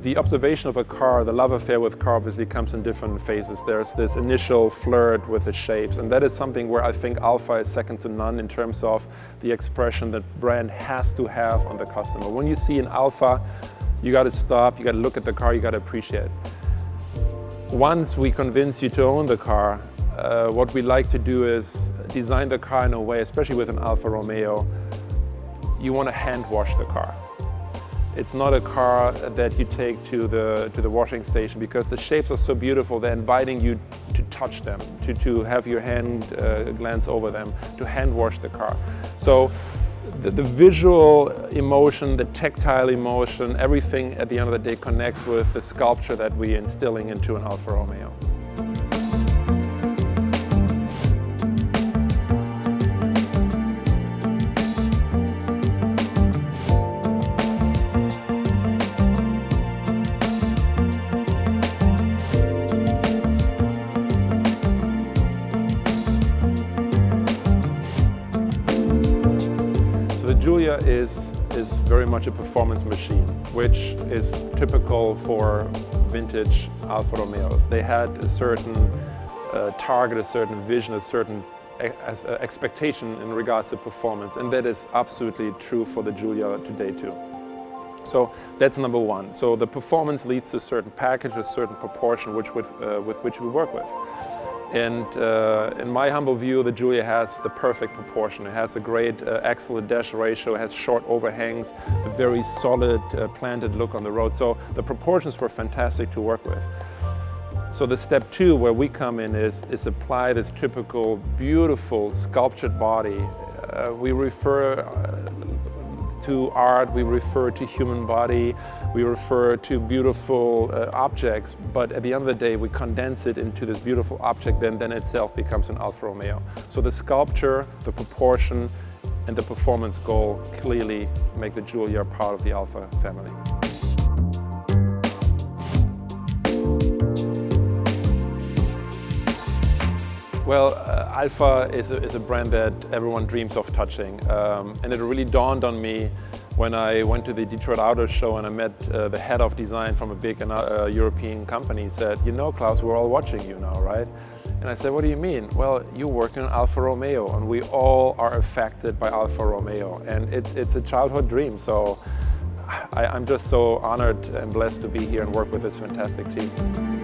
The observation of a car, the love affair with car obviously comes in different phases. There's this initial flirt with the shapes, and that is something where I think Alfa is second to none in terms of the expression that brand has to have on the customer. When you see an Alfa, you got to stop, you got to look at the car, you got to appreciate it. Once we convince you to own the car, what we like to do is design the car in a way, especially with an Alfa Romeo, you want to hand wash the car. It's not a car that you take to the washing station because the shapes are so beautiful, they're inviting you to touch them, to have your hand glance over them, to hand wash the car. So the visual emotion, the tactile emotion, everything at the end of the day connects with the sculpture that we're instilling into an Alfa Romeo. Giulia is very much a performance machine, which is typical for vintage Alfa Romeos. They had a certain target, a certain vision, a certain expectation in regards to performance, and that is absolutely true for the Giulia today too. So that's number one. So the performance leads to a certain package, a certain proportion with which we work with. And in my humble view, the Giulia has the perfect proportion. It has a great axle to dash ratio, it has short overhangs, a very solid planted look on the road. So the proportions were fantastic to work with. So the step two where we come in is apply this typical, beautiful, sculptured body. We refer to art, we refer to human body, we refer to beautiful objects, but at the end of the day we condense it into this beautiful object, then itself becomes an Alfa Romeo. So the sculpture, the proportion and the performance goal clearly make the Giulia part of the Alfa family. Well, Alfa is a brand that everyone dreams of touching, and it really dawned on me when I went to the Detroit Auto Show and I met the head of design from a big European company. He said, "You know, Klaus, we're all watching you now, right?" And I said, "What do you mean?" "Well, you're working on Alfa Romeo, and we all are affected by Alfa Romeo, and it's a childhood dream." So I'm just so honored and blessed to be here and work with this fantastic team.